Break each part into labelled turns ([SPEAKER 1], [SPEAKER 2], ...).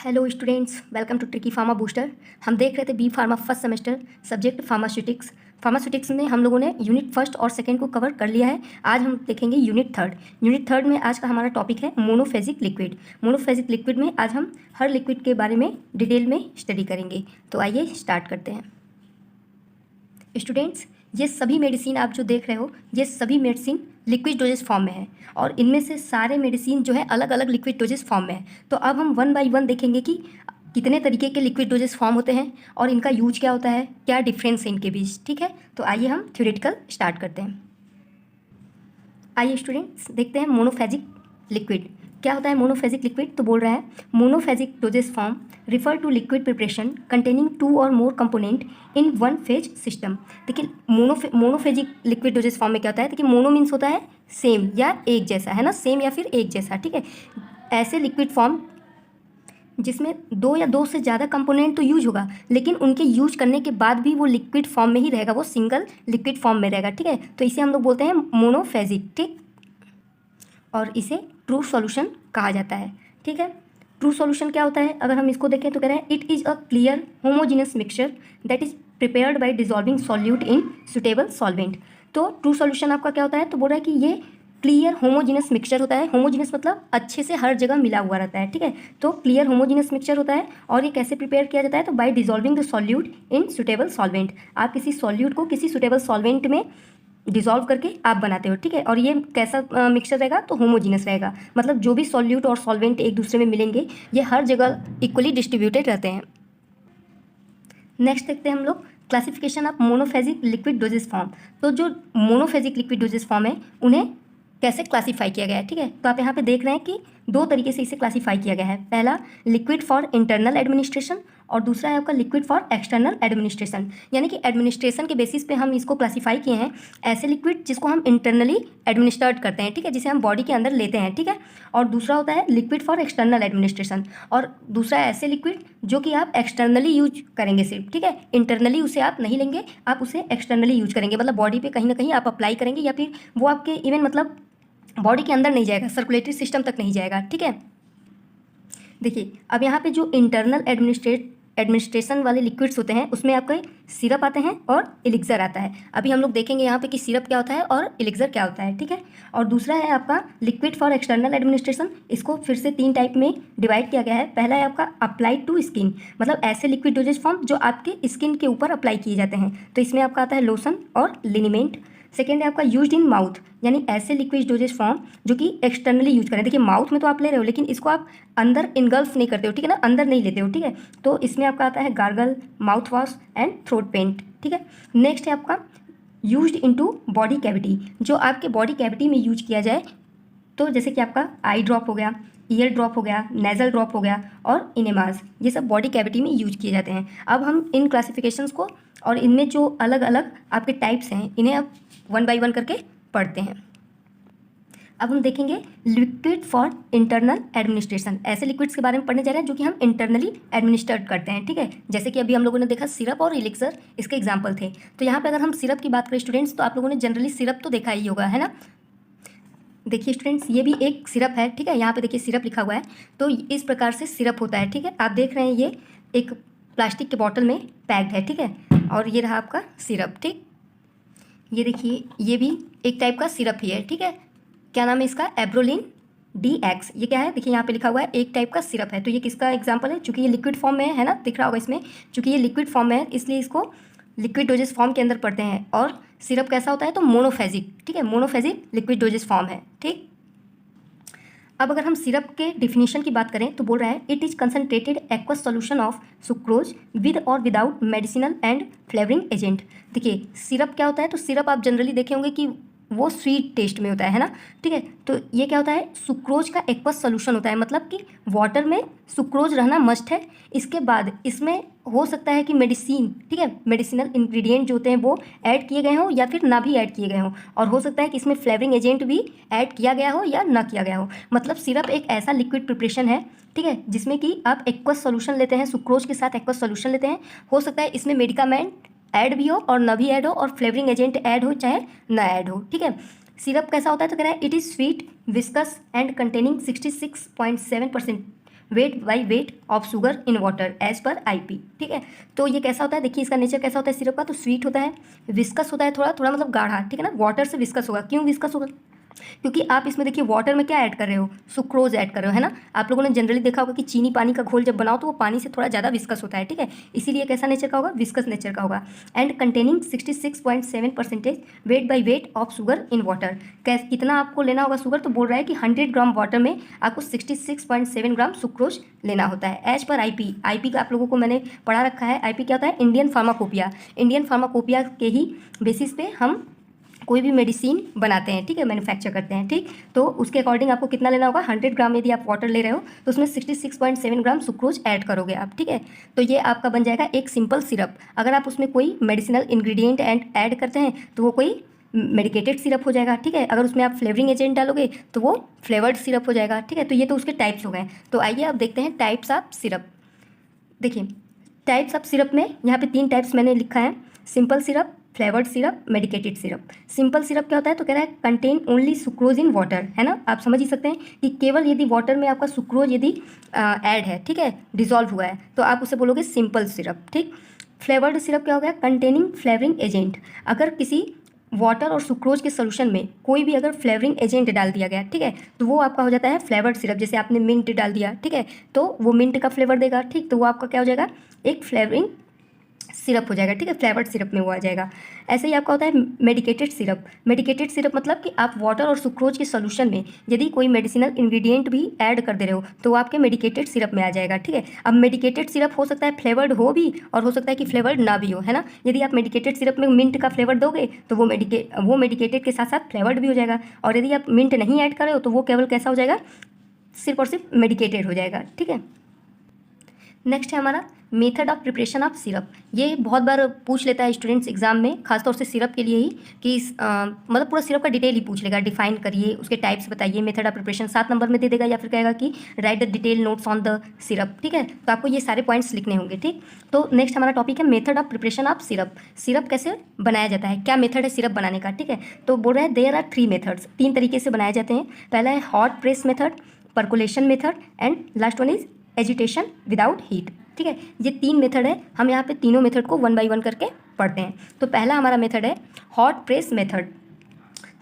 [SPEAKER 1] Hello students, welcome to tricky pharma booster. हम देख रहे थे B pharma first semester subject pharmaceutics. Pharmaceutics में हम लोगों ने यूनिट फर्स्ट और सेकंड को कवर कर लिया है। आज हम देखेंगे यूनिट थर्ड। यूनिट थर्ड में आज का हमारा टॉपिक है मोनोफेजिक लिक्विड। मोनोफेजिक लिक्विड में आज हम हर लिक्विड के बारे में डिटेल में स्टडी करेंगे। तो आइए स्टार्ट करते हैं। स्टूडेंट्स, ये सभी मेडिसिन आप जो देख रहे हो, ये सभी मेडिसिन लिक्विड डोजेस फॉर्म में है और इनमें से सारे मेडिसिन जो है अलग अलग लिक्विड डोजेस फॉर्म में है। तो अब हम वन बाय वन देखेंगे कि कितने तरीके के लिक्विड डोजेस फॉर्म होते हैं और इनका यूज क्या होता है, क्या डिफरेंस है इनके बीच। ठीक है, तो आइए हम थ्योरेटिकल स्टार्ट करते हैं। आइए स्टूडेंट्स देखते हैं मोनोफेजिक लिक्विड क्या होता है। मोनोफेजिक लिक्विड तो बोल रहा है monophasic doses form refer to liquid preparation containing two or more component in one phase system. देखिए मोनोफेजिक लिक्विड डोजेस फॉर्म में क्या होता है, देखिए मोनो मीन्स होता है सेम या एक जैसा, है ना, सेम या फिर एक जैसा। ठीक है, ऐसे लिक्विड फॉर्म जिसमें दो या दो से ज़्यादा कंपोनेंट तो यूज होगा, लेकिन उनके यूज करने के बाद भी वो लिक्विड फॉर्म में ही रहेगा, वो सिंगल लिक्विड फॉर्म में रहेगा। ठीक है, तो इसे हम लोग बोलते हैं मोनोफेजिक। ठीक, और इसे ट्रू सॉल्यूशन कहा जाता है। ठीक है, ट्रू सॉल्यूशन क्या होता है, अगर हम इसको देखें तो कह रहे हैं it is a clear homogeneous mixture that is prepared by dissolving solute in suitable solvent. तो ट्रू सॉल्यूशन आपका क्या होता है, तो बोल रहा है कि ये क्लियर होमोजीनियस मिक्सचर होता है। होमोजीनियस मतलब अच्छे से हर जगह मिला हुआ रहता है। ठीक है, तो क्लियर होमोजीनियस मिक्सचर होता है और ये कैसे प्रिपेयर किया जाता है, तो by dissolving the solute in suitable solvent. आप किसी सॉल्यूट को किसी सुटेबल सॉल्वेंट में डिजॉल्व करके आप बनाते हो। ठीक है, और ये कैसा मिक्सचर रहेगा, तो होमोजीनियस रहेगा, मतलब जो भी सॉल्यूट और सॉल्वेंट एक दूसरे में मिलेंगे ये हर जगह इक्वली डिस्ट्रीब्यूटेड रहते हैं। नेक्स्ट देखते हैं हम लोग classification of monophasic liquid doses form. तो जो मोनोफेजिक लिक्विड डोजेस फॉर्म है उन्हें कैसे क्लासीफाई किया गया है। ठीक है, तो आप यहाँ पे देख रहे हैं कि दो तरीके से इसे क्लासीफाई किया गया है। पहला लिक्विड फॉर इंटरनल एडमिनिस्ट्रेशन और दूसरा है आपका लिक्विड फॉर एक्सटर्नल एडमिनिस्ट्रेशन। यानी कि एडमिनिस्ट्रेशन के बेसिस पे हम इसको क्लासीफाई किए हैं, ऐसे लिक्विड जिसको हम इंटरनली एडमिनिस्ट्रेट करते हैं। ठीक है, जिसे हम बॉडी के अंदर लेते हैं। ठीक है, और दूसरा होता है लिक्विड फॉर एक्सटर्नल एडमिनिस्ट्रेशन, और दूसरा है ऐसे लिक्विड जो कि आप एक्सटर्नली यूज करेंगे सिर्फ। ठीक है, इंटरनली उसे आप नहीं लेंगे, आप उसे एक्सटर्नली यूज करेंगे, मतलब बॉडी पे कहीं ना कहीं आप अप्लाई करेंगे या फिर वो आपके इवन मतलब बॉडी के अंदर नहीं जाएगा, सर्कुलेटरी सिस्टम तक नहीं जाएगा। ठीक है, देखिए अब यहाँ पे जो इंटरनल एडमिनिस्ट्रेशन वाले लिक्विड्स होते हैं उसमें आपके सिरप आते हैं और एलिक्सर आता है। अभी हम लोग देखेंगे यहाँ पे कि सिरप क्या होता है और एलिक्सर क्या होता है। ठीक है, और दूसरा है आपका लिक्विड फॉर एक्सटर्नल एडमिनिस्ट्रेशन। इसको फिर से तीन टाइप में डिवाइड किया गया है। पहला है आपका अप्लाइड टू स्किन, मतलब ऐसे लिक्विड डोजेज फॉर्म जो आपके स्किन के ऊपर अप्लाई किए जाते हैं, तो इसमें आपका आता है लोशन और लिनीमेंट। सेकेंड है आपका यूज्ड इन माउथ, यानी ऐसे लिक्विड डोजेज फॉर्म जो कि एक्सटर्नली यूज करें। देखिए माउथ में तो आप ले रहे हो लेकिन इसको आप अंदर इनगल्फ नहीं करते हो। ठीक है ना, अंदर नहीं लेते हो। ठीक है, तो इसमें आपका आता है gargle, mouth wash and throat paint. ठीक है, नेक्स्ट है आपका यूज्ड इनटू बॉडी कैविटी, जो आपके बॉडी कैविटी में यूज किया जाए, तो जैसे कि आपका आई ड्रॉप हो गया, ईयर ड्रॉप हो गया, नेजल ड्रॉप हो गया और इनेमास, ये सब बॉडी कैविटी में यूज किए जाते हैं। अब हम इन क्लासिफिकेशंस को और इनमें जो अलग अलग आपके टाइप्स हैं इन्हें अब वन बाय वन करके पढ़ते हैं। अब हम देखेंगे लिक्विड फॉर इंटरनल एडमिनिस्ट्रेशन। ऐसे लिक्विड्स के बारे में पढ़ने जा रहे हैं जो कि हम इंटरनली एडमिनिस्ट्रेट करते हैं। ठीक है, जैसे कि अभी हम लोगों ने देखा सिरप और एलिक्सर, इसके एग्जाम्पल थे। तो यहाँ पे अगर हम सिरप की बात करें स्टूडेंट्स, तो आप लोगों ने जनरली सिरप तो देखा ही होगा, है ना। देखिए स्टूडेंट्स, ये भी एक सिरप है। ठीक है, यहाँ पे देखिए सिरप लिखा हुआ है, तो इस प्रकार से सिरप होता है। ठीक है, आप देख रहे हैं ये एक प्लास्टिक के बॉटल में पैक्ड है। ठीक है, और ये रहा आपका सिरप। ठीक, ये देखिए ये भी एक टाइप का सिरप ही है। ठीक है, क्या नाम है इसका, एब्रोलिन DX। ये क्या है, देखिए यहाँ पे लिखा हुआ है एक टाइप का सिरप है। तो ये किसका एग्जांपल है, चूंकि ये लिक्विड फॉर्म में है ना, दिख रहा होगा इसमें, चूंकि ये लिक्विड फॉर्म में है इसलिए इसको लिक्विड डोजेस फॉर्म के अंदर पढ़ते हैं। और सिरप कैसा होता है, तो मोनोफेजिक। ठीक है, मोनोफेजिक लिक्विड डोजेस फॉर्म है। ठीक, अब अगर हम सिरप के डिफिनीशन की बात करें तो बोल रहा है it is concentrated aqueous solution of sucrose with और without medicinal and flavouring agent. देखिए सिरप क्या होता है, तो सिरप आप जनरली देखे होंगे कि वो स्वीट टेस्ट में होता है ना। ठीक है, तो ये क्या होता है, सुक्रोज का एक्वस सोल्यूशन होता है, मतलब कि वाटर में सुक्रोज रहना मस्ट है। इसके बाद इसमें हो सकता है कि मेडिसिन, ठीक है, मेडिसिनल इंग्रेडिएंट जो होते हैं वो ऐड किए गए हों या फिर ना भी ऐड किए गए हों, और हो सकता है कि इसमें फ्लेवरिंग एजेंट भी ऐड किया गया हो या ना किया गया हो। मतलब सिरप एक ऐसा लिक्विड प्रिपरेशन है, ठीक है, जिसमें कि आप एक्वस सोल्यूशन लेते हैं, सुक्रोज के साथ एक्वस सोल्यूशन लेते हैं। हो सकता है इसमें मेडिकामेंट ऐड भी हो और ना भी ऐड हो, और फ्लेवरिंग एजेंट ऐड हो चाहे ना ऐड हो। ठीक है, सिरप कैसा होता है, तो कह रहा है it is sweet, viscous and containing 66.7% weight by weight of sugar in water as per IP. ठीक है, तो ये कैसा होता है, देखिए इसका नेचर कैसा होता है सिरप का, तो स्वीट होता है, विस्कस होता है, थोड़ा थोड़ा मतलब गाढ़ा। ठीक है ना, वाटर से विस्कस होगा। क्यों विस्कस होगा, क्योंकि आप इसमें देखिए वाटर में क्या ऐड कर रहे हो, सुक्रोज ऐड कर रहे हो, है ना। आप लोगों ने जनरली देखा होगा कि चीनी पानी का घोल जब बनाओ तो वो पानी से थोड़ा ज़्यादा विस्कस होता है। ठीक है, इसीलिए कैसा नेचर का होगा, विस्कस नेचर का होगा। And containing 66.7% weight by weight of sugar in water. कितना आपको लेना होगा शुगर, तो बोल रहा है कि 100 ग्राम वाटर में आपको 66.7 ग्राम सुक्रोज लेना होता है एज पर आईपी। आईपी का आप लोगों को मैंने पढ़ा रखा है, आईपी क्या होता है, इंडियन फार्माकोपिया। इंडियन फार्माकोपिया के ही बेसिस पे हम कोई भी मेडिसिन बनाते हैं। ठीक है, मैन्युफैक्चर करते हैं। ठीक, तो उसके अकॉर्डिंग आपको कितना लेना होगा, 100 ग्राम यदि आप वाटर ले रहे हो तो उसमें 66.7 ग्राम सुक्रोज ऐड करोगे आप। ठीक है, तो ये आपका बन जाएगा एक सिंपल सिरप। अगर आप उसमें कोई मेडिसिनल इंग्रेडिएंट ऐड करते हैं तो वो कोई मेडिकेटेड सिरप हो जाएगा। ठीक है, अगर उसमें आप फ्लेवरिंग एजेंट डालोगे तो वो फ्लेवर्ड सिरप हो जाएगा। ठीक है, तो ये तो उसके टाइप्स हो गए। तो आइए अब देखते हैं टाइप्स ऑफ सिरप। देखिए टाइप्स ऑफ सिरप में यहाँ पे 3 टाइप्स मैंने लिखा है, simple syrup, flavoured syrup, medicated syrup. Simple syrup क्या होता है, तो कह रहा है contain only sucrose in water, है ना। आप समझ ही सकते हैं कि केवल यदि वाटर में आपका सुक्रोज यदि ऐड है, ठीक है, डिजॉल्व हुआ है, तो आप उसे बोलोगे सिंपल सिरप। ठीक, फ्लेवर्ड सिरप क्या हो गया, कंटेनिंग फ्लेवरिंग एजेंट। अगर किसी वाटर और सुक्रोज के सोल्यूशन में कोई भी अगर फ्लेवरिंग एजेंट डाल दिया गया, ठीक है, तो वो आपका हो जाता है फ्लेवर्ड सिरप। जैसे आपने मिंट डाल दिया, ठीक है, तो वो मिंट का फ्लेवर देगा। ठीक, तो वो आपका क्या हो जाएगा, एक फ्लेवरिंग सिरप हो जाएगा। ठीक है, फ्लेवर्ड सिरप में वो आ जाएगा। ऐसे ही आपका होता है मेडिकेटेड सिरप। मेडिकेटेड सिरप मतलब कि आप वाटर और सुक्रोज के सोल्यूशन में यदि कोई मेडिसिनल इंग्रेडिएंट भी ऐड कर दे रहे हो तो वो आपके मेडिकेटेड सिरप में आ जाएगा। ठीक है, अब मेडिकेटेड सिरप हो सकता है फ्लेवर्ड हो भी और हो सकता है कि फ्लेवर्ड ना भी हो, है ना। यदि आप मेडिकेटेड सिरप में मिंट का फ्लेवर दोगे तो वो मेडिकेटेड के साथ साथ फ्लेवर्ड भी हो जाएगा। और यदि आप मिंट नहीं ऐड कर रहे हो तो वो केवल कैसा हो जाएगा, सिर्फ और सिर्फ मेडिकेटेड हो जाएगा। ठीक है, नेक्स्ट है हमारा method of preparation of syrup. ये बहुत बार पूछ लेता है स्टूडेंट्स एग्जाम में, खासतौर से सिरप के लिए ही, कि मतलब पूरा सिरप का डिटेल ही पूछ लेगा, डिफाइन करिए, उसके टाइप्स बताइए, मेथड ऑफ प्रिपरेशन 7 नंबर में दे देगा, या फिर कहेगा कि right the detail notes on the syrup. ठीक है, तो आपको ये सारे पॉइंट्स लिखने होंगे। ठीक, तो नेक्स्ट हमारा टॉपिक है method of preparation of syrup. Syrup कैसे बनाया जाता है, क्या मेथड है सिरप बनाने का। ठीक है, तो बोल रहे हैं देयर आर 3 मेथड्स, 3 तरीके से बनाए जाते हैं। पहला है hot press method, percolation method and last one is agitation without heat. ठीक है, ये 3 मेथड है। हम यहाँ पे तीनों मेथड को 1 बाय 1 करके पढ़ते हैं। तो पहला हमारा मेथड है hot press method.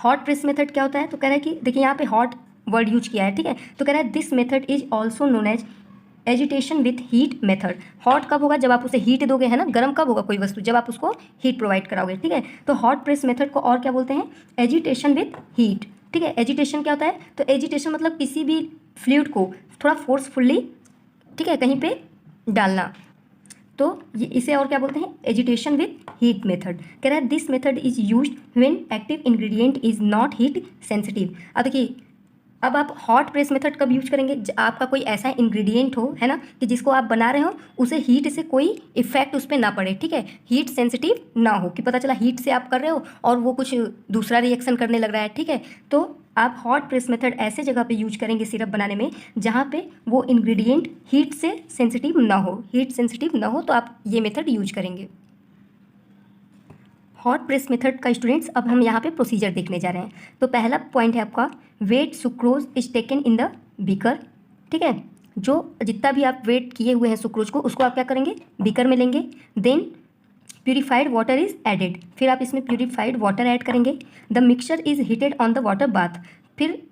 [SPEAKER 1] Hot press method क्या होता है, तो कह रहा है कि देखिए यहाँ पे हॉट वर्ड यूज किया है। ठीक है, तो कह रहा है this method is also known as agitation with heat method. Hot कब होगा, जब आप उसे हीट दोगे, है ना। गर्म कब होगा कोई वस्तु, जब आप उसको हीट प्रोवाइड कराओगे। ठीक है, तो हॉट प्रेस मेथड को और क्या बोलते हैं, एजिटेशन विथ हीट। ठीक है, एजिटेशन क्या होता है, तो एजिटेशन मतलब किसी भी फ्लूइड को थोड़ा फोर्सफुल्ली, ठीक है, कहीं पे डालना, तो ये इसे और क्या बोलते हैं, एजिटेशन विथ हीट मेथड। कह रहा है this method is used when active ingredient is not heat sensitive. अब देखिए, अब आप हॉट प्रेस मेथड कब यूज करेंगे, आपका कोई ऐसा इंग्रेडिएंट हो, है ना, कि जिसको आप बना रहे हो उसे हीट से कोई इफेक्ट उस पर ना पड़े। ठीक है, हीट सेंसिटिव ना हो, कि पता चला हीट से आप कर रहे हो और वो कुछ दूसरा रिएक्शन करने लग रहा है। ठीक है, तो आप हॉट प्रेस मेथड ऐसे जगह पे यूज करेंगे सिरप बनाने में जहाँ पे वो इंग्रेडिएंट हीट से सेंसिटिव ना हो। हीट सेंसिटिव ना हो तो आप ये मेथड यूज करेंगे। हॉट प्रेस मेथड का स्टूडेंट्स अब हम यहाँ पे प्रोसीजर देखने जा रहे हैं। तो पहला पॉइंट है आपका weight sucrose is taken in the beaker. ठीक है, जो जितना भी आप वेट किए हुए हैं सुक्रोज को, उसको आप क्या करेंगे, बीकर में लेंगे। Then purified water is added, फिर आप इसमें प्यूरिफाइड वाटर ऐड करेंगे। The mixture is heated on the water bath, फिर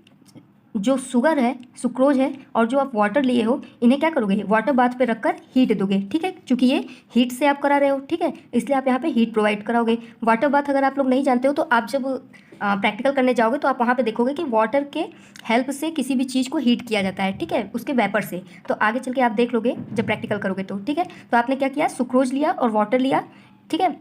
[SPEAKER 1] जो शुगर है, सुक्रोज है और जो आप वाटर लिए हो, इन्हें क्या करोगे, वाटर बाथ पे रखकर हीट दोगे। ठीक है, क्योंकि ये हीट से आप करा रहे हो। ठीक है, इसलिए आप यहाँ पे हीट प्रोवाइड कराओगे। वाटर बाथ अगर आप लोग नहीं जानते हो तो आप जब प्रैक्टिकल करने जाओगे तो आप वहाँ पे देखोगे कि वाटर के हेल्प से किसी भी चीज़ को हीट किया जाता है। ठीक है, उसके वेपर से। तो आगे चल के आप देख लोगे जब प्रैक्टिकल करोगे तो। ठीक है, तो आपने क्या किया, सुक्रोज लिया और वाटर लिया। ठीक है,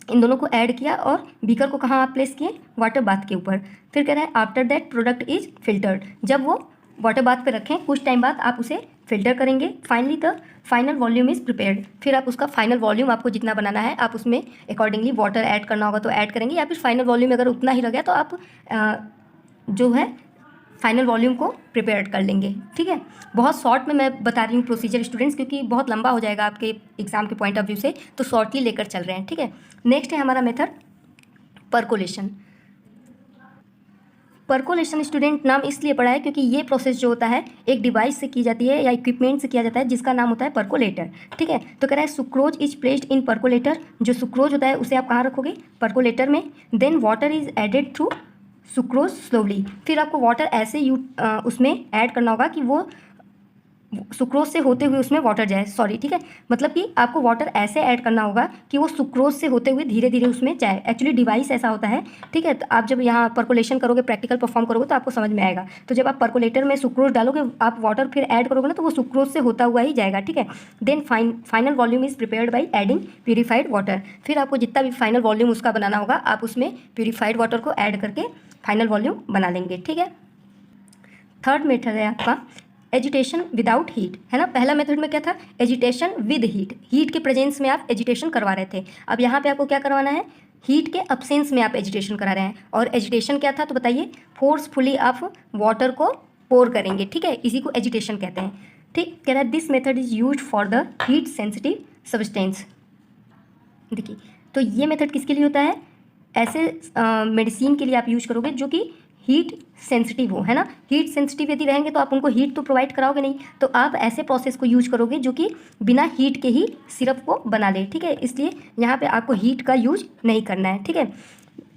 [SPEAKER 1] इन दोनों को ऐड किया और बीकर को कहाँ आप प्लेस किए, वाटर बाथ के ऊपर। फिर कह रहा है after that product is filtered, जब वो वाटर बाथ पे रखें कुछ टाइम बाद आप उसे फिल्टर करेंगे। Finally the final volume is prepared, फिर आप उसका फाइनल वॉल्यूम आपको जितना बनाना है आप उसमें अकॉर्डिंगली वाटर ऐड करना होगा तो ऐड करेंगे, या फिर फाइनल वॉल्यूम अगर उतना ही रह गया तो आप जो है फाइनल वॉल्यूम को प्रिपेयर कर लेंगे। ठीक है, बहुत शॉर्ट में मैं बता रही हूँ प्रोसीजर स्टूडेंट्स, क्योंकि बहुत लंबा हो जाएगा आपके एग्जाम के पॉइंट ऑफ व्यू से, तो शॉर्टली लेकर चल रहे हैं। ठीक है, नेक्स्ट है हमारा मेथड परकोलेशन। परकोलेशन स्टूडेंट नाम इसलिए पड़ा है क्योंकि ये प्रोसेस जो होता है एक डिवाइस से की जाती है या इक्विपमेंट से किया जाता है जिसका नाम होता है परकोलेटर। ठीक है, तो कह रहा है sucrose is placed in percolator. जो सुक्रोज होता है उसे आप कहाँ रखोगे? परकोलेटर में। Then water is added through sucrose slowly. फिर आपको वाटर ऐसे उसमें ऐड करना होगा कि वो सुक्रोज से होते हुए उसमें वाटर जाए, सॉरी, ठीक है, मतलब कि आपको वाटर ऐसे ऐड करना होगा कि वो सुक्रोज से होते हुए धीरे धीरे उसमें जाए। एक्चुअली डिवाइस ऐसा होता है, ठीक है। तो आप जब यहाँ परकोलेशन करोगे, प्रैक्टिकल परफॉर्म करोगे तो आपको समझ में आएगा। तो जब आप परकोलेटर में सुक्रोज डालोगे, आप वाटर फिर ऐड करोगे ना, तो वो सुक्रोज से होता हुआ ही जाएगा। ठीक है, then final volume is prepared by adding purified water. फिर आपको जितना भी फाइनल वॉल्यूम उसका बनाना होगा, आप उसमें प्यूरीफाइड वाटर को ऐड करके फाइनल वॉल्यूम बना लेंगे। ठीक है, थर्ड मेथड है आपका एजिटेशन विदाउट हीट, है ना। पहला मेथड में क्या था? एजिटेशन विद हीट, हीट के प्रेजेंस में आप एजिटेशन करवा रहे थे। अब यहाँ पे आपको क्या करवाना है? हीट के अब्सेंस में आप एजिटेशन करा रहे हैं। और एजिटेशन क्या था तो बताइए? फोर्सफुली आप वाटर को पोर करेंगे। ठीक है, इसी को एजिटेशन कहते हैं। ठीक, कह रहा है this method is use for the heat sensitive substance. देखिए, तो ये मेथड किसके लिए होता है? ऐसे मेडिसिन के लिए आप यूज करोगे जो कि हीट सेंसिटिव हो, है ना। हीट सेंसिटिव यदि रहेंगे तो आप उनको हीट तो प्रोवाइड कराओगे नहीं, तो आप ऐसे प्रोसेस को यूज करोगे जो कि बिना हीट के ही सिरप को बना ले। ठीक है, इसलिए यहाँ पे आपको हीट का यूज नहीं करना है। ठीक है,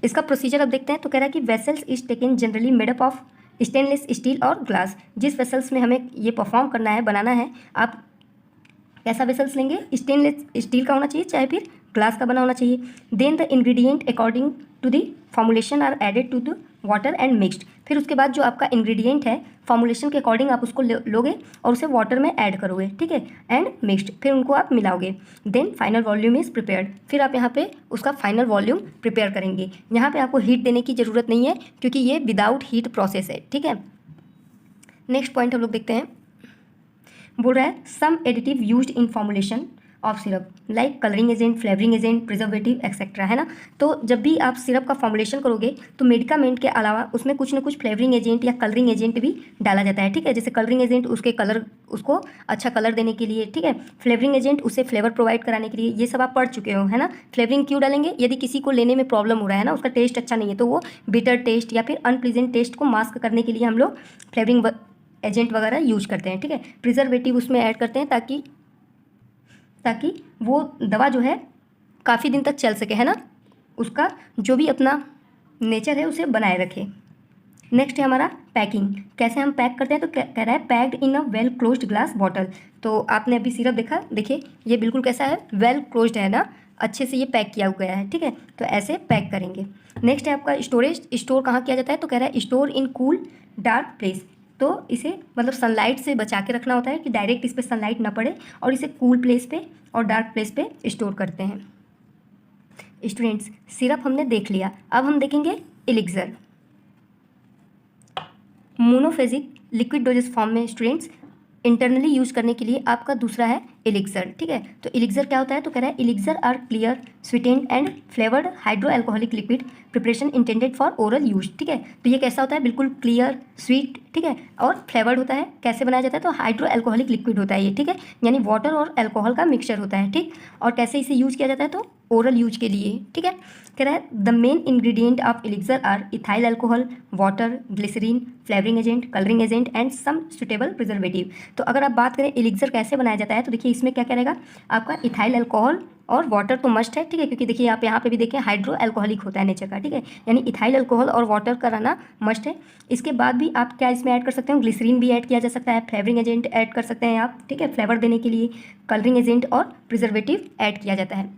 [SPEAKER 1] इसका प्रोसीजर अब देखते हैं। तो कह रहा है कि vessels is taken generally made up of stainless steel और ग्लास। जिस वेसल्स में हमें ये परफॉर्म करना है, बनाना है, आप कैसा वेसल्स लेंगे? स्टेनलेस स्टील का होना चाहिए, चाहे फिर ग्लास का बना होना चाहिए। Then the ingredient according to the formulation are added to the water and mixed. फिर उसके बाद जो आपका इंग्रेडिएंट है, फॉर्मुलेशन के अकॉर्डिंग आप उसको लोगे और उसे वाटर में ऐड करोगे। ठीक है, एंड मिक्स्ड, फिर उनको आप मिलाओगे। Then final volume is prepared. फिर आप यहाँ पे उसका फाइनल वॉल्यूम प्रिपेयर करेंगे। यहाँ पे आपको हीट देने की ज़रूरत नहीं है क्योंकि ये विदाउट हीट प्रोसेस है। ठीक है, नेक्स्ट पॉइंट हम लोग देखते हैं। बोल रहा है some additive used in formulation of syrup like colouring agent, flavouring agent, preservative etcetera, है ना। तो जब भी आप सिरप का फॉर्मुलेशन करोगे तो मेडिकामेंट के अलावा उसमें कुछ ना कुछ फ्लेवरिंग एजेंट या कलरिंग एजेंट भी डाला जाता है। ठीक है, जैसे कलरिंग एजेंट उसके कलर, उसको अच्छा कलर देने के लिए। ठीक है, फ्लेवरिंग एजेंट उसे फ्लेवर प्रोवाइड कराने के लिए। ये सब आप पढ़ चुके हो, है ना। फ्लेवरिंग क्यों डालेंगे? यदि किसी को लेने में प्रॉब्लम हो रहा है ना, उसका टेस्ट अच्छा नहीं है, तो वो बिटर टेस्ट या फिर अनप्लीजेंट टेस्ट को मास्क करने के लिए हम लोग फ्लेवरिंग एजेंट वगैरह यूज करते हैं। ठीक है, प्रिजर्वेटिव उसमें ऐड करते हैं ताकि वो दवा जो है काफ़ी दिन तक चल सके, है ना, उसका जो भी अपना नेचर है उसे बनाए रखे। नेक्स्ट है हमारा पैकिंग। कैसे हम पैक करते हैं? तो कह रहा है packed in a well closed glass bottle. तो आपने अभी सिरप देखा, देखिए ये बिल्कुल कैसा है? वेल क्लोज्ड है ना, अच्छे से ये पैक किया गया है। ठीक है, तो ऐसे पैक करेंगे। नेक्स्ट है आपका स्टोरेज। स्टोर कहाँ किया जाता है? तो कह रहा है store in cool dark place. तो इसे मतलब सनलाइट से बचा के रखना होता है कि डायरेक्ट इस पर सनलाइट ना पड़े, और इसे कूल प्लेस पे और डार्क प्लेस पे स्टोर करते हैं। स्टूडेंट्स, सिरप हमने देख लिया, अब हम देखेंगे elixir. Monophasic liquid doses form में स्टूडेंट्स इंटरनली यूज करने के लिए आपका दूसरा है एलिक्सर। ठीक है, तो एलिक्सर क्या होता है? तो कह रहा है elixir are clear sweetened and flavoured hydroalcoholic liquid preparation intended for oral use. ठीक है, तो ये कैसा होता है? बिल्कुल क्लियर, स्वीट, ठीक है, और फ्लेवर्ड होता है। कैसे बनाया जाता है? तो हाइड्रो एल्कोहलिक लिक्विड होता है ये। ठीक है, यानी वाटर और एल्कोहल का मिक्सचर होता है। ठीक, और कैसे इसे यूज किया जाता है? तो ओरल यूज के लिए। ठीक है, कह रहा है the main ingredient of elixir are ethyl alcohol, water, glycerine, flavouring agent, colouring agent and some suitable preservative. तो अगर आप बात करें एलिक्सर कैसे बनाया जाता है, तो देखिए इसमें क्या करेगा आपका इथाइल अल्कोहल और वाटर तो मस्ट है। ठीक है, क्योंकि देखिए आप यहाँ पे भी देखिए हाइड्रो एल्कोहलिक होता है नेचर का। ठीक है, यानी इथाइल अल्कोहल और वाटर का रहना मस्ट है। इसके बाद भी आप क्या इसमें ऐड कर सकते हो? ग्लिसरीन भी ऐड किया जा सकता है, फ्लेवरिंग एजेंट ऐड कर सकते हैं आप। ठीक है, फ्लेवर देने के लिए कलरिंग एजेंट और प्रिजर्वेटिव ऐड किया जाता है।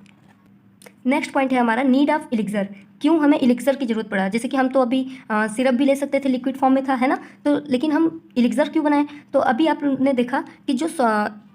[SPEAKER 1] नेक्स्ट पॉइंट है हमारा नीड ऑफ एलिक्सर। क्यों हमें एलिक्सर की ज़रूरत पड़ा? जैसे कि हम तो अभी सिरप भी ले सकते थे, लिक्विड फॉर्म में था, है ना, तो लेकिन हम एलिक्सर क्यों बनाए? तो अभी आपने देखा कि जो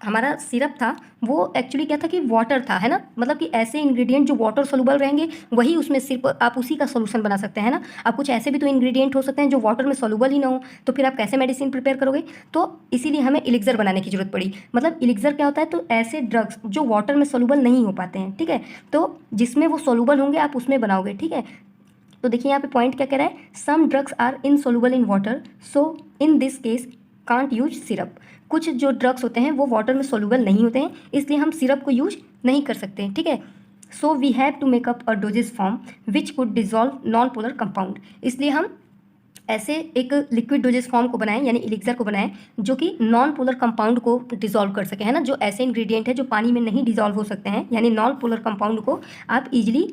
[SPEAKER 1] हमारा सिरप था वो एक्चुअली क्या था कि वाटर था, है ना, मतलब कि ऐसे इंग्रेडिएंट जो वाटर सोलूबल रहेंगे वही उसमें सिर्फ आप उसी का सोल्यूशन बना सकते हैं ना। आप कुछ ऐसे भी तो इंग्रेडिएंट हो सकते हैं जो वाटर में सोलूबल ही ना हो, तो फिर आप कैसे मेडिसिन प्रिपेयर करोगे? तो इसीलिए हमें एलिक्सर बनाने की जरूरत पड़ी। मतलब एलिक्सर क्या होता है? तो ऐसे ड्रग्स जो वाटर में सोलूबल नहीं हो पाते हैं, ठीक है, तो जिसमें वो सोलूबल होंगे आप उसमें बनाओगे। ठीक है, तो देखिए यहाँ पे पॉइंट क्या कह रहा है? Some drugs are insoluble in water, so in this case can't use syrup. कुछ जो ड्रग्स होते हैं वो वाटर में सोलूबल नहीं होते हैं, इसलिए हम सिरप को यूज नहीं कर सकते। ठीक है, so we have to make up a dosage form which could dissolve non polar compound. इसलिए हम ऐसे एक लिक्विड डोजेस फॉर्म को बनाएं, यानी एलिक्सर को बनाएं, जो कि नॉन पोलर कंपाउंड को डिसॉल्व कर सके, है ना। जो ऐसे इंग्रेडिएंट है जो पानी में नहीं डिसॉल्व हो सकते हैं, यानी नॉन पोलर कंपाउंड को आप इजीली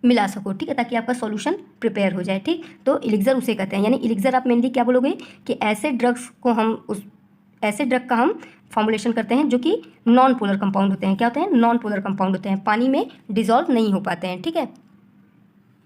[SPEAKER 1] मिला सको, ठीक है, ताकि आपका सॉल्यूशन प्रिपेयर हो जाए, ठीक। तो एलिक्सर उसे कहते हैं, यानी एलिक्सर आप मेनली क्या बोलोगे कि ऐसे ड्रग्स को ऐसे ड्रग का हम फॉर्मुलेशन करते हैं जो कि नॉन पोलर कंपाउंड होते हैं। क्या होते हैं? नॉन पोलर कंपाउंड होते हैं, पानी में डिसॉल्व नहीं हो पाते हैं, ठीक है।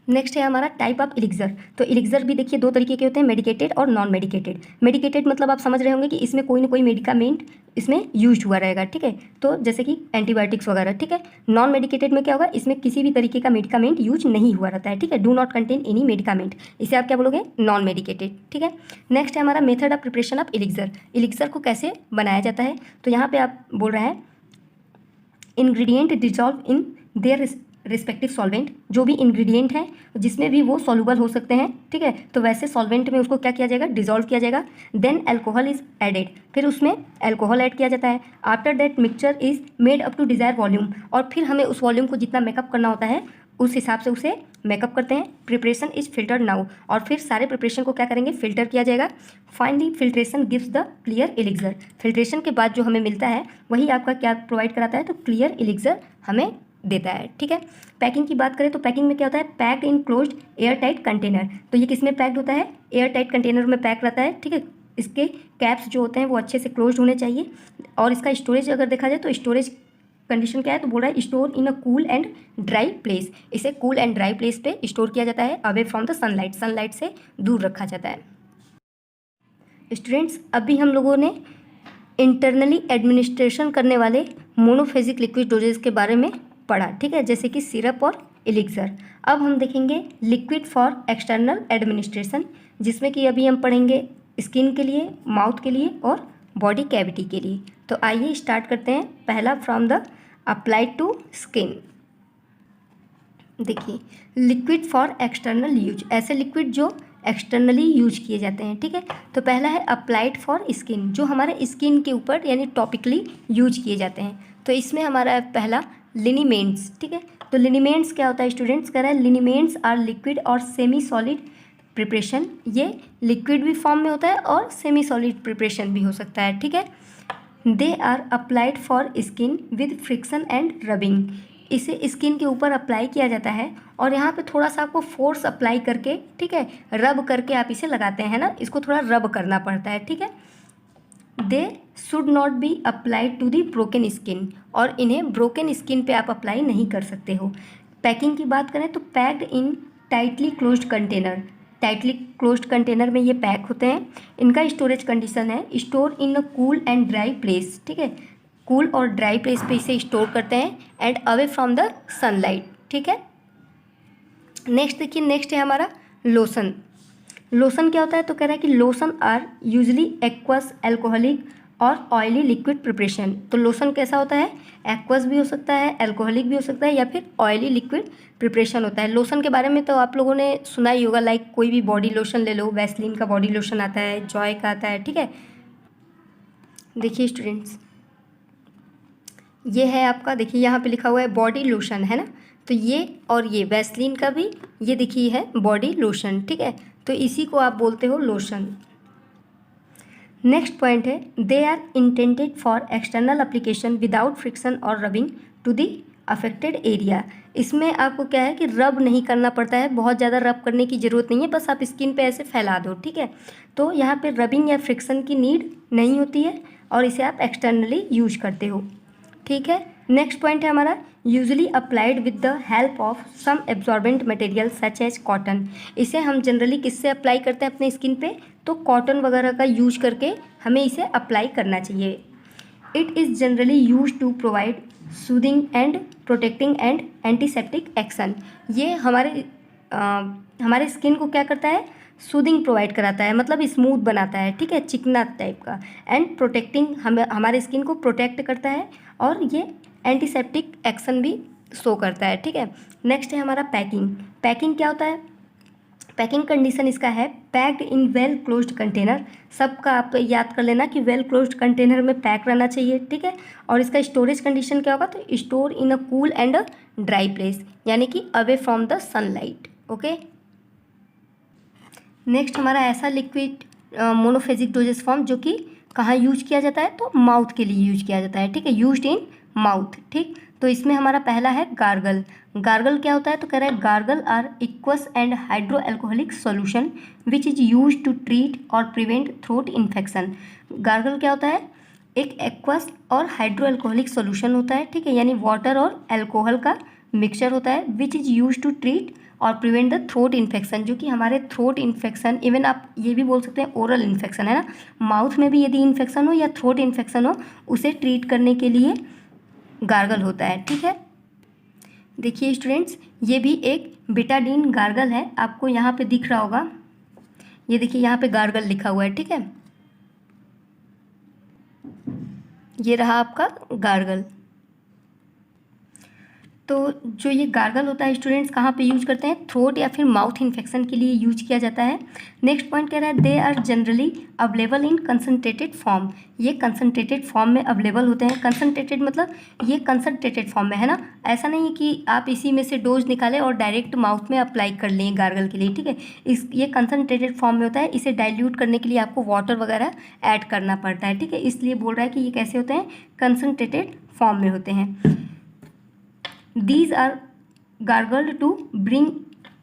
[SPEAKER 1] नेक्स्ट है हमारा टाइप ऑफ एलिक्सर। तो एलिक्सर भी देखिए दो तरीके के होते हैं, मेडिकेटेड और नॉन मेडिकेटेड। मेडिकेटेड मतलब आप समझ रहे होंगे कि इसमें कोई ना कोई मेडिकामेंट इसमें यूज हुआ रहेगा, ठीक है। तो जैसे कि एंटीबायोटिक्स वगैरह, ठीक है। नॉन मेडिकेटेड में क्या होगा, इसमें किसी भी तरीके का मेडिकामेंट यूज नहीं हुआ रहता है, ठीक है। Do not contain any medicament, इसे आप क्या बोलोगे? नॉन मेडिकेटेड, ठीक है। नेक्स्ट है हमारा method of preparation of elixir. Elixir को कैसे बनाया जाता है, तो यहाँ पे आप बोल रहे हैं ingredient dissolve in their respective solvent. जो भी इंग्रेडिएंट है जिसमें भी वो सॉल्युबल हो सकते हैं, ठीक है, तो वैसे सॉल्वेंट में उसको क्या किया जाएगा? डिजॉल्व किया जाएगा। देन अल्कोहल इज एडेड, फिर उसमें अल्कोहल ऐड किया जाता है। After that mixture is made up to desire volume, और फिर हमें उस वॉल्यूम को जितना मेकअप करना होता है उस हिसाब से उसे मेकअप करते हैं। प्रिपरेशन इज फिल्टर्ड नाउ, और फिर सारे प्रिपरेशन को क्या करेंगे? फिल्टर किया जाएगा। Finally filtration gives the clear elixir. Filtration के बाद जो हमें मिलता है वही आपका क्या प्रोवाइड कराता है? तो क्लियर एलिक्सर हमें देता है, ठीक है। पैकिंग की बात करें तो पैकिंग में क्या होता है? Packed in closed air tight container. तो ये किस में पैक्ड होता है? एयर टाइट कंटेनर में पैक रहता है, ठीक है। इसके कैप्स जो होते हैं वो अच्छे से क्लोज्ड होने चाहिए। और इसका स्टोरेज अगर देखा जाए तो स्टोरेज कंडीशन क्या है, तो बोल रहा है store in a cool and dry place. इसे कूल एंड ड्राई प्लेस पे स्टोर किया जाता है, away from the sunlight, sunlight से दूर रखा जाता है। स्टूडेंट्स, अभी हम लोगों ने इंटरनली एडमिनिस्ट्रेशन करने वाले मोनोफेजिक लिक्विड डोजेस के बारे में पढ़ा, ठीक है, जैसे कि सिरप और एलिक्सर। अब हम देखेंगे लिक्विड फॉर एक्सटर्नल एडमिनिस्ट्रेशन, जिसमें कि अभी हम पढ़ेंगे स्किन के लिए, माउथ के लिए और बॉडी कैविटी के लिए। तो आइए स्टार्ट करते हैं। पहला from the applied to skin. देखिए, लिक्विड फॉर एक्सटर्नल यूज, ऐसे लिक्विड जो एक्सटर्नली यूज किए जाते हैं, ठीक है। तो पहला है अप्लाइड फॉर स्किन, जो हमारे स्किन के ऊपर यानी टॉपिकली यूज किए जाते हैं। तो इसमें हमारा पहला लिनीमेंट्स, ठीक है। तो लिनीमेंट्स क्या होता है स्टूडेंट्स? कह रहा है लिनीमेंट्स आर लिक्विड और सेमी सॉलिड प्रिपरेशन। ये लिक्विड भी फॉर्म में होता है और सेमी सॉलिड प्रिपरेशन भी हो सकता है, ठीक है। They are applied for skin with friction and rubbing. इसे स्किन के ऊपर अप्लाई किया जाता है और यहाँ पे थोड़ा सा आपको फोर्स अप्लाई करके, ठीक है, रब करके आप इसे लगाते हैं ना, इसको थोड़ा रब करना पड़ता है, ठीक है। They should not be applied to the broken skin, और इन्हें ब्रोकन स्किन पे आप अप्लाई नहीं कर सकते हो। पैकिंग की बात करें तो packed in tightly closed container, tightly closed container में ये पैक होते हैं। इनका स्टोरेज कंडीशन है store in a cool and dry place, ठीक है, कूल और ड्राई प्लेस पे इसे स्टोर करते हैं and away from the sunlight, ठीक है। नेक्स्ट देखिए, नेक्स्ट है हमारा लोशन। लोशन क्या होता है? तो कह रहा है कि lotion are usually aqueous, alcoholic और ऑयली लिक्विड प्रिपरेशन। तो लोशन कैसा होता है? एक्वस भी हो सकता है, एल्कोहलिक भी हो सकता है, या फिर ऑयली लिक्विड प्रिपरेशन होता है। लोशन के बारे में तो आप लोगों ने सुना ही होगा, लाइक कोई भी बॉडी लोशन ले लो, वैसलीन का बॉडी लोशन आता है, जॉय का आता है, ठीक है। देखिए स्टूडेंट्स, ये है आपका, देखिए यहाँ पे लिखा हुआ है बॉडी लोशन, है ना। तो ये और ये वैसलीन का भी, ये देखिए है बॉडी लोशन, ठीक है। तो इसी को आप बोलते हो लोशन। नेक्स्ट पॉइंट है they are intended for external application without friction or rubbing to the affected area. इसमें आपको क्या है कि रब नहीं करना पड़ता है, बहुत ज़्यादा रब करने की ज़रूरत नहीं है, बस आप स्किन पे ऐसे फैला दो, ठीक है। तो यहाँ पे रबिंग या फ्रिक्शन की नीड नहीं होती है और इसे आप एक्सटर्नली यूज करते हो, ठीक है। नेक्स्ट पॉइंट है हमारा usually applied with the help of some absorbent material such as cotton. इसे हम जनरली किससे अप्लाई करते हैं अपने स्किन पे? तो कॉटन वगैरह का यूज करके हमें इसे अप्लाई करना चाहिए। It is generally use to provide soothing and protecting and antiseptic action. ये हमारे स्किन को क्या करता है? सूदिंग प्रोवाइड कराता है, मतलब स्मूथ बनाता है, ठीक है, चिकना टाइप का। एंड प्रोटेक्टिंग, हमारे स्किन को प्रोटेक्ट करता है और ये एंटीसेप्टिक एक्शन भी शो करता है, ठीक है। नेक्स्ट है हमारा पैकिंग। पैकिंग क्या होता है? पैकिंग कंडीशन इसका है packed in well closed container. सबका आप याद कर लेना कि वेल क्लोज्ड कंटेनर में पैक रहना चाहिए, ठीक है। और इसका स्टोरेज कंडीशन क्या होगा? तो store in a cool and a dry place, यानी कि away from the sunlight, okay. Next हमारा ऐसा लिक्विड मोनोफेजिक डोजेस फॉर्म जो कि कहाँ यूज किया जाता है, तो माउथ के लिए यूज किया जाता है, ठीक है, यूज्ड इन माउथ, ठीक। तो इसमें हमारा पहला है गार्गल। गार्गल क्या होता है, तो कह रहा है gargle are aqueous and hydroalcoholic solution which is use to treat और प्रिवेंट थ्रोट इन्फेक्शन। गार्गल क्या होता है, एक एक्वस और हाइड्रो एल्कोहलिक सॉल्यूशन होता है, ठीक है, यानी वाटर और एल्कोहल का मिक्सचर होता है, which is use to treat और प्रिवेंट द थ्रोट इन्फेक्शन, जो कि हमारे थ्रोट इन्फेक्शन, इवन आप ये भी बोल सकते हैं ओरल इन्फेक्शन, है ना, माउथ में भी यदि इन्फेक्शन हो या थ्रोट इन्फेक्शन हो उसे ट्रीट करने के लिए गार्गल होता है, ठीक है। देखिए स्टूडेंट्स, ये भी एक बेटाडीन गार्गल है, आपको यहाँ पे दिख रहा होगा, ये देखिए यहाँ पे गार्गल लिखा हुआ है, ठीक है, ये रहा आपका गार्गल। तो जो ये गार्गल होता है स्टूडेंट्स कहाँ पे यूज करते हैं, थ्रोट या फिर माउथ इन्फेक्शन के लिए यूज किया जाता है। नेक्स्ट पॉइंट कह रहा है they are generally available in concentrated form, ये कंसनट्रेटेड फॉर्म में अवेलेबल होते हैं। कंसनट्रेटेड मतलब ये कंसनट्रेटेड फॉर्म में है ना, ऐसा नहीं है कि आप इसी में से डोज निकालें और डायरेक्ट माउथ में अप्लाई कर लें गार्गल के लिए, ठीक है, ये कंसनट्रेटेड फॉर्म में होता है, इसे डाइल्यूट करने के लिए आपको वाटर वगैरह ऐड करना पड़ता है, ठीक है, इसलिए बोल रहा है कि ये कैसे होते हैं, कंसनट्रेटेड फॉर्म में होते हैं। These are gargled to bring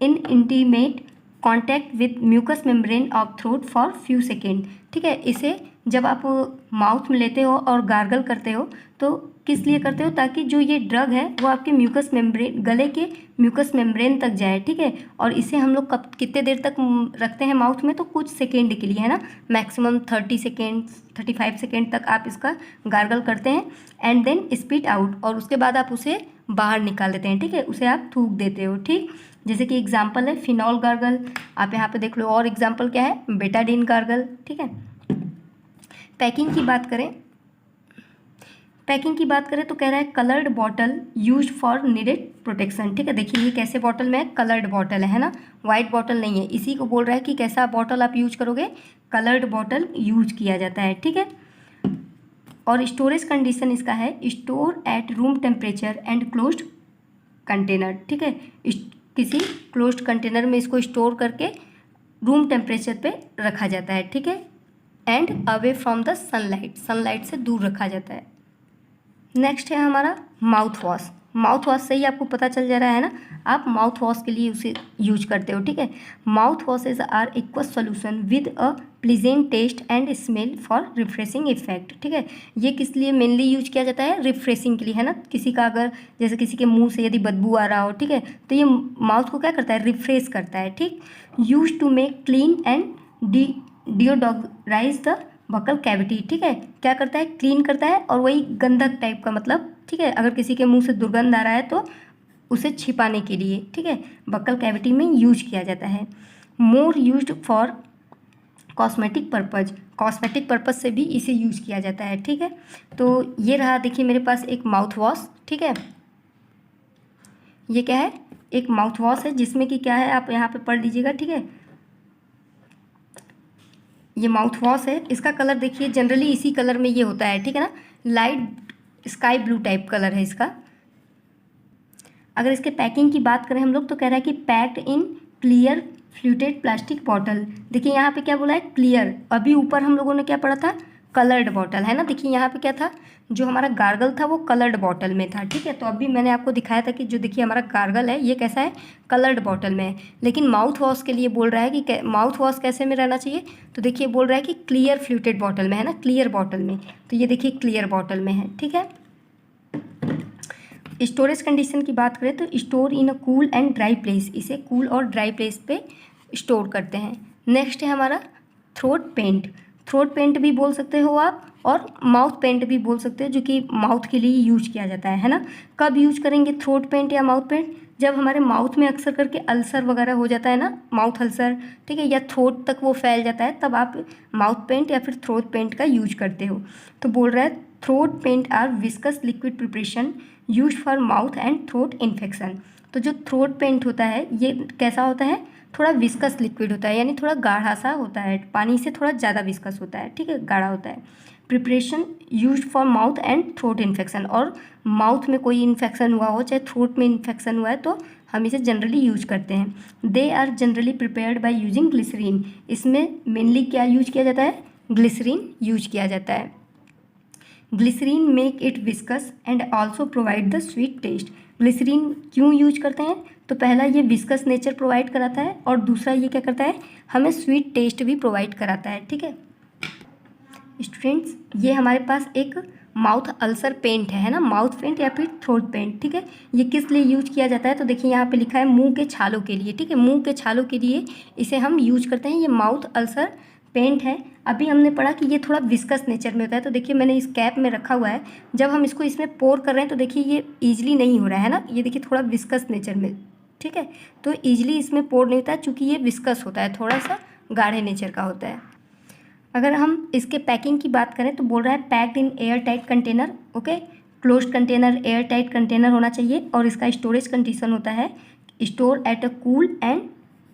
[SPEAKER 1] in intimate contact with mucous membrane of throat for few second, ठीक है, इसे जब आप माउथ में लेते हो और गार्गल करते हो तो किस लिए करते हो, ताकि जो ये ड्रग है वो आपके म्यूकस मेम्ब्रेन, गले के म्यूकस मेम्ब्रेन तक जाए, ठीक है, और इसे हम लोग कब कितने देर तक रखते हैं माउथ में, तो कुछ सेकेंड के लिए, है ना, मैक्सिमम 30 सेकेंड 35 सेकेंड तक आप इसका गार्गल करते हैं, एंड देन स्पीट आउट, और उसके बाद आप उसे बाहर निकाल देते हैं, ठीक है, उसे आप थूक देते हो, ठीक। जैसे कि एग्जाम्पल है फिनॉल गार्गल, आप यहाँ पे देख लो, और एग्जाम्पल क्या है, बेटाडीन गार्गल, ठीक है। पैकिंग की बात करें, पैकिंग की बात करें तो कह रहा है coloured bottle use for needed protection, ठीक है, देखिए ये कैसे बॉटल में है, कलर्ड बॉटल है ना, वाइट बॉटल नहीं है, इसी को बोल रहा है कि कैसा बॉटल आप यूज करोगे, कलर्ड बॉटल यूज किया जाता है, ठीक है। और स्टोरेज कंडीशन इसका है store at room temperature and closed container, ठीक है, किसी क्लोज्ड कंटेनर में इसको स्टोर करके रूम टेम्परेचर पे रखा जाता है, ठीक है, and away from the sunlight, sunlight से दूर रखा जाता है। नेक्स्ट है हमारा माउथ वॉश। माउथ वॉश से ही आपको पता चल जा रहा है ना, आप माउथ वॉश के लिए उसे यूज करते हो, ठीक है। Mouth washes are aqueous solution with a pleasant taste and smell for refreshing effect, ठीक है, ये किस लिए मेनली यूज किया जाता है, रिफ्रेशिंग के लिए, है ना, किसी का अगर जैसे किसी के मुंह से यदि बदबू आ रहा हो, ठीक है, तो ये माउथ को क्या करता है, रिफ्रेश करता है, ठीक। Use to make clean and deodorise the vocal cavity, ठीक है, क्या करता है, क्लीन करता है, और वही गंधक टाइप का मतलब, ठीक है, अगर किसी के मुंह से दुर्गंध आ रहा है तो उसे छिपाने के लिए, ठीक है, वोकल कैविटी में यूज किया जाता है। मोर used for cosmetic purpose, cosmetic purpose से भी इसे यूज किया जाता है, ठीक है। तो ये रहा, देखिए मेरे पास एक माउथ वॉश, ठीक है, ये क्या है, एक माउथ वॉश है जिसमें कि क्या है, आप यहाँ पे पढ़ लीजिएगा, ठीक है, ये माउथ वॉश है, इसका कलर देखिए जनरली इसी कलर में ये होता है, ठीक है ना, light sky blue type colour है इसका। अगर इसके पैकिंग की बात करें हम लोग तो कह रहा है कि packed in clear fluted plastic bottle, देखिए यहाँ पे क्या बोला है, क्लियर, अभी ऊपर हम लोगों ने क्या पढ़ा था, कलर्ड बॉटल, है ना, देखिए यहाँ पे क्या था, जो हमारा गार्गल था वो कलर्ड बॉटल में था, ठीक है, तो अभी मैंने आपको दिखाया था कि जो देखिए हमारा गार्गल है ये कैसा है, कलर्ड बॉटल में है, लेकिन माउथ वॉश के लिए बोल रहा है कि माउथ वॉश कैसे में रहना चाहिए, तो देखिए बोल रहा है कि क्लियर फ्लूटेड बॉटल में, है ना, क्लियर बॉटल में, तो ये देखिए क्लियर बॉटल में है, ठीक है। स्टोरेज कंडीशन की बात करें तो store in a cool and dry place, इसे कूल और ड्राई प्लेस पे स्टोर करते हैं। नेक्स्ट है हमारा थ्रोट पेंट, थ्रोट पेंट भी बोल सकते हो आप और माउथ पेंट भी बोल सकते हो, जो कि माउथ के लिए यूज किया जाता है ना। कब यूज करेंगे थ्रोट पेंट या माउथ पेंट, जब हमारे माउथ में अक्सर करके अल्सर वगैरह हो जाता है ना, माउथ अल्सर, ठीक है, या थ्रोट तक वो फैल जाता है, तब आप माउथ पेंट या फिर थ्रोट पेंट का यूज करते हो। तो बोल रहा है throat paint are viscous liquid preparation use for mouth and throat infection. तो जो थ्रोट पेंट होता है ये कैसा होता है, थोड़ा विस्कस लिक्विड होता है, यानी थोड़ा गाढ़ा सा होता है, पानी से थोड़ा ज़्यादा विस्कस होता है, ठीक है, गाढ़ा होता है। Preparation use for mouth and throat infection, और माउथ में कोई इन्फेक्शन हुआ हो चाहे थ्रोट में इन्फेक्शन हुआ है तो हम इसे जनरली यूज करते हैं। They are generally prepared by using glycerine, इसमें मेनली क्या यूज किया जाता है, ग्लिसरीन यूज किया जाता है। Glycerine make it viscous and also provide the sweet taste. Glycerine क्यों यूज करते हैं, तो पहला ये विस्कस नेचर प्रोवाइड कराता है और दूसरा ये क्या करता है, हमें स्वीट टेस्ट भी प्रोवाइड कराता है। ठीक है स्टूडेंट्स, ये हमारे पास एक माउथ अल्सर पेंट है ना, माउथ पेंट या फिर थ्रोट पेंट। ठीक है, ये किस लिए यूज किया जाता है, तो देखिए यहाँ पे लिखा है मुंह के छालों के लिए। ठीक है, मुंह के छालों के लिए इसे हम यूज करते हैं। ये माउथ अल्सर पेंट है। अभी हमने पढ़ा कि ये थोड़ा विस्कस नेचर में होता है, तो देखिए मैंने इस कैप में रखा हुआ है। जब हम इसको इसमें पोर कर रहे हैं तो देखिए ये ईजिली नहीं हो रहा है ना, ये देखिए थोड़ा विस्कस नेचर में। ठीक है, तो ईजिली इसमें पोर नहीं होता है चूँकि ये विस्कस होता है, थोड़ा सा गाढ़े नेचर का होता है। अगर हम इसके पैकिंग की बात करें तो बोल रहा है packed in air tight container. Okay, closed container, air tight container होना चाहिए और इसका स्टोरेज कंडीशन होता है store at a cool and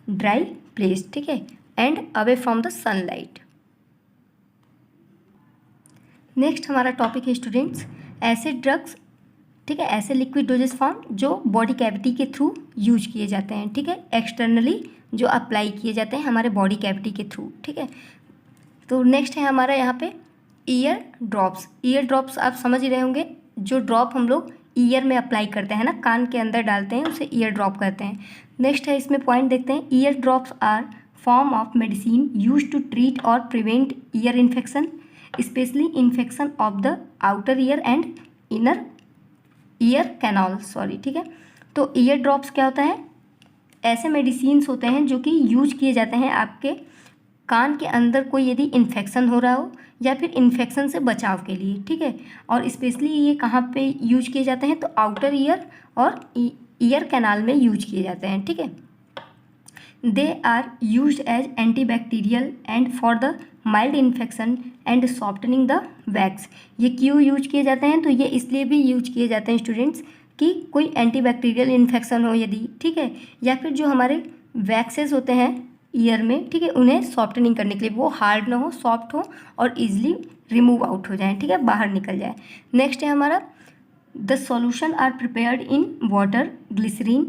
[SPEAKER 1] dry place. ठीक है, and away from the sunlight. Next हमारा टॉपिक है स्टूडेंट्स ऐसे ड्रग्स। ठीक है, ऐसे लिक्विड डोजेस फॉर्म जो बॉडी कैविटी के थ्रू यूज किए जाते हैं। ठीक है, एक्सटर्नली जो अप्लाई किए जाते हैं हमारे बॉडी कैविटी के थ्रू। ठीक है, तो नेक्स्ट है हमारा यहाँ पे ईयर ड्रॉप्स। ईयर ड्रॉप्स आप समझ ही रहे होंगे, जो ड्रॉप हम लोग ईयर में अप्लाई करते हैं ना, कान के अंदर डालते हैं, उसे ईयर ड्रॉप कहते हैं। नेक्स्ट है इसमें पॉइंट देखते हैं, ear drops are form of medicine use to treat और prevent ear infection, especially infection of the outer ear and inner ear canal. Sorry, ठीक है, तो ईयर ड्रॉप्स क्या होता है, ऐसे मेडिसिन्स होते हैं जो कि यूज किए जाते हैं आपके कान के अंदर कोई यदि इन्फेक्शन हो रहा हो या फिर इन्फेक्शन से बचाव के लिए। ठीक है, और स्पेशली ये कहाँ पे यूज किए जाते हैं, तो आउटर ईयर और ईयर कैनाल में यूज किए जाते हैं। ठीक है, they are used as antibacterial and for the mild infection and softening the wax. ये क्यों यूज किए जाते हैं, तो ये इसलिए भी यूज किए जाते हैं स्टूडेंट्स कि कोई एंटीबैक्टीरियल इन्फेक्शन हो यदि, ठीक है, या फिर जो हमारे वैक्सेस होते हैं ईयर में, ठीक है, उन्हें सॉफ्टनिंग करने के लिए, वो हार्ड ना हो, सॉफ्ट हो और ईजिली रिमूव आउट हो जाए। ठीक है, बाहर निकल जाए। नेक्स्ट है हमारा the solution are prepared in water, glycerine,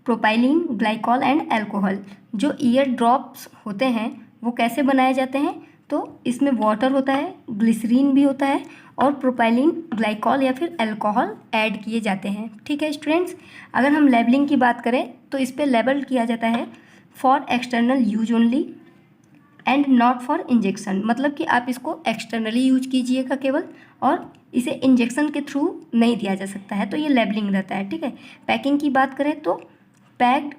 [SPEAKER 1] propylene, glycol and alcohol. जो ईयर ड्रॉप्स होते हैं वो कैसे बनाए जाते हैं, तो इसमें वाटर होता है, ग्लिसरीन भी होता है और प्रोपाइलिन, ग्लाइकॉल या फिर अल्कोहल ऐड किए जाते हैं। ठीक है स्टूडेंट्स, अगर हम लेबलिंग की बात करें तो इस पर लेबल किया जाता है for external use only and not for injection, मतलब कि आप इसको एक्सटर्नली यूज कीजिएगा केवल, और इसे इंजेक्शन के थ्रू नहीं दिया जा सकता है, तो ये लेबलिंग रहता है। ठीक है, पैकिंग की बात करें तो packed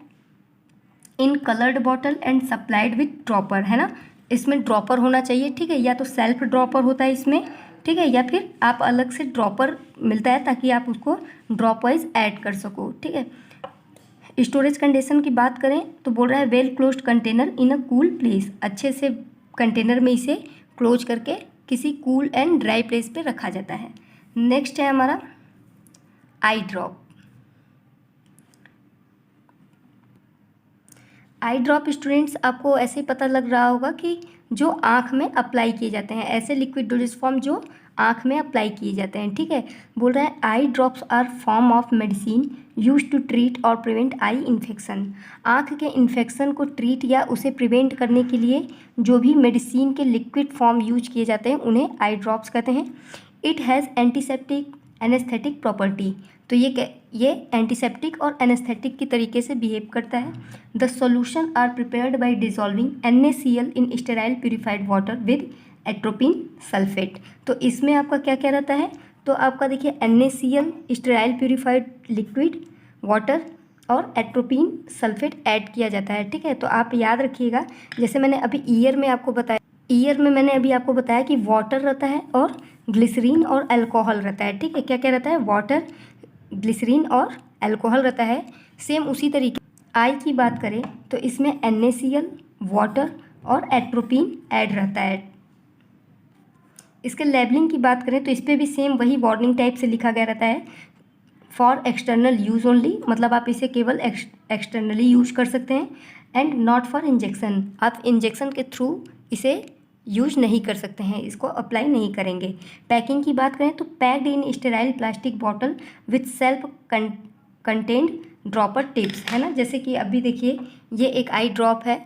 [SPEAKER 1] in coloured bottle and supplied with dropper, है ना, इसमें ड्रॉपर होना चाहिए। ठीक है, या तो सेल्फ ड्रॉपर होता है इसमें, ठीक है, या फिर आप अलग से ड्रॉपर मिलता है ताकि आप उसको ड्रॉप वाइज ऐड कर सको। ठीक है, स्टोरेज कंडीशन की बात करें तो बोल रहा है well closed container in a cool place, अच्छे से कंटेनर में इसे क्लोज करके किसी कूल एंड ड्राई प्लेस पे रखा जाता है। नेक्स्ट है हमारा आई ड्रॉप। आई ड्रॉप स्टूडेंट्स आपको ऐसे ही पता लग रहा होगा कि जो आँख में अप्लाई किए जाते हैं, ऐसे लिक्विड डोजेस फॉर्म जो आँख में अप्लाई किए जाते हैं। ठीक है, बोल रहा है eye drops are form of medicine use to treat और प्रिवेंट आई इन्फेक्शन। आँख के इन्फेक्शन को ट्रीट या उसे प्रिवेंट करने के लिए जो भी मेडिसिन के लिक्विड फॉर्म यूज किए जाते हैं उन्हें आई ड्रॉप्स कहते हैं। It has antiseptic anaesthetic property, तो ये एंटीसेप्टिक और एनेस्थेटिक की तरीके से बिहेव करता है। The solution are prepared by dissolving NaCl in sterile purified water with atropine sulphate. तो इसमें आपका क्या क्या रहता है, तो आपका देखिए NaCl sterile purified liquid water और एट्रोपिन सल्फेट ऐड किया जाता है। ठीक है, तो आप याद रखिएगा, जैसे मैंने अभी ईयर में आपको बताया, ईयर में मैंने अभी आपको बताया कि वाटर रहता है और ग्लिसरीन और अल्कोहल रहता है। ठीक है, क्या क्या रहता है, वाटर, ग्लिसरीन और अल्कोहल रहता है। सेम उसी तरीके आई की बात करें तो इसमें NaCl, वाटर और एट्रोपिन ऐड रहता है। इसके लेबलिंग की बात करें तो इस पर भी सेम वही वार्निंग टाइप से लिखा गया रहता है, फॉर एक्सटर्नल यूज़ ओनली, मतलब आप इसे केवल एक्सटर्नली यूज कर सकते हैं, एंड नॉट फॉर इंजेक्शन, आप इंजेक्शन के थ्रू इसे यूज नहीं कर सकते हैं, इसको अप्लाई नहीं करेंगे। पैकिंग की बात करें तो packed in sterile plastic bottle with self contained dropper tips, है ना। जैसे कि अभी देखिए ये एक आई ड्रॉप है,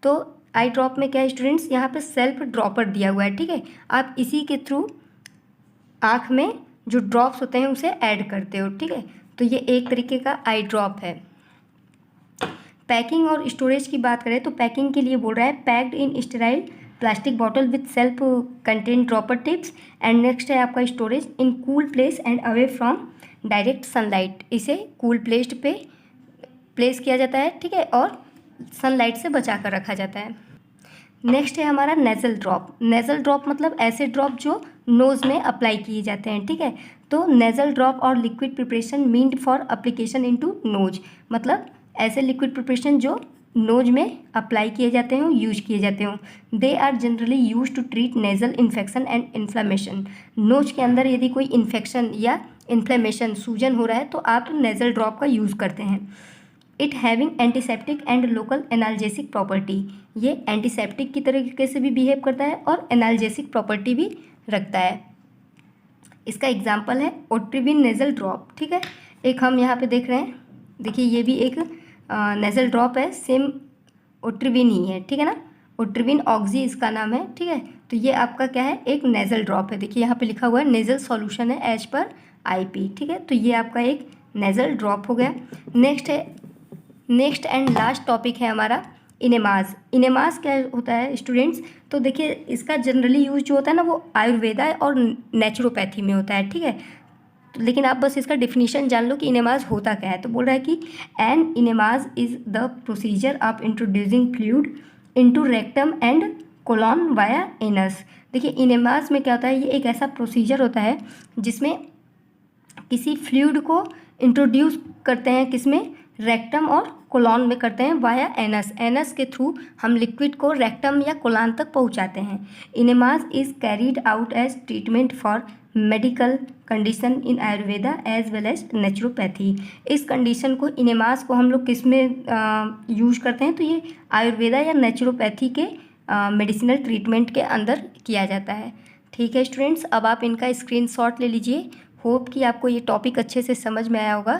[SPEAKER 1] तो आई ड्रॉप में क्या है स्टूडेंट्स, यहाँ पे सेल्फ ड्रॉपर दिया हुआ है, ठीक है। आप इसी के थ्रू आँख में जो ड्रॉप्स होते हैं उसे ऐड करते हो, ठीक है। तो ये एक तरीके का आई ड्रॉप है। पैकिंग और स्टोरेज की बात करें तो पैकिंग के लिए बोल रहा है packed in sterile plastic bottle with self content dropper tips. And next है आपका storage in cool place and away from direct sunlight. इसे कूल प्लेस पे प्लेस किया जाता है, ठीक है, और सनलाइट से बचा कर रखा जाता है। नेक्स्ट है हमारा नेज़ल ड्रॉप। नेज़ल ड्रॉप मतलब ऐसे ड्रॉप जो नोज़ में अप्लाई किए जाते हैं, ठीक है। तो nasal drop are liquid preparation meant for application into nose, मतलब ऐसे लिक्विड प्रिपरेशन जो नोज में अप्लाई किए जाते हों, यूज किए जाते हों। They are generally use to treat nasal infection and inflammation. Nose के अंदर यदि कोई इन्फेक्शन या इन्फ्लेमेशन, सूजन हो रहा है तो आप नेज़ल ड्रॉप का यूज़ करते हैं। It having antiseptic and local analgesic property. ये एंटीसेप्टिक की तरीके से भी बिहेव करता है और एनाल्जेसिक प्रॉपर्टी भी रखता है। इसका एग्जाम्पल है ओट्रिविन नेज़ल ड्रॉप, ठीक है। एक हम यहाँ पे देख रहे हैं, देखिए ये भी एक नेज़ल ड्रॉप है, सेम ओट्रिविन ही है, ठीक है ना। ओट्रिविन ऑक्सी इसका नाम है, ठीक है। तो ये आपका क्या है, एक नेज़ल ड्रॉप है। देखिए यहाँ पे लिखा हुआ है नेज़ल सॉल्यूशन है एज पर IP, ठीक है। तो ये आपका एक नेज़ल ड्रॉप हो गया। नेक्स्ट एंड लास्ट टॉपिक है हमारा इनेमाज। इनेमाज क्या होता है स्टूडेंट्स, तो देखिए इसका जनरली यूज जो होता है ना वो आयुर्वेदा और नेचुरोपैथी में होता है, ठीक है। लेकिन आप बस इसका डिफिनीशन जान लो कि इनेमाज होता क्या है। तो बोल रहा है कि an enemas is the procedure of introducing fluid into rectum and colon via anus. देखिए इनेमाज में क्या होता है, ये एक ऐसा प्रोसीजर होता है जिसमें किसी फ्लूइड को इंट्रोड्यूस करते हैं, किसमें, रेक्टम और कोलॉन में करते हैं, वाया एनस। एनस के थ्रू हम लिक्विड को रेक्टम या कोलॉन तक पहुंचाते हैं। Enemas is carried out as treatment for medical condition in Ayurveda as well as naturopathy. इस कंडीशन को, इनेमाज को हम लोग किस में यूज करते हैं, तो ये आयुर्वेदा या नेचुरोपैथी के मेडिसिनल ट्रीटमेंट के अंदर किया जाता है, ठीक है स्टूडेंट्स। अब आप इनका स्क्रीनशॉट ले लीजिए। होप कि आपको ये टॉपिक अच्छे से समझ में आया होगा।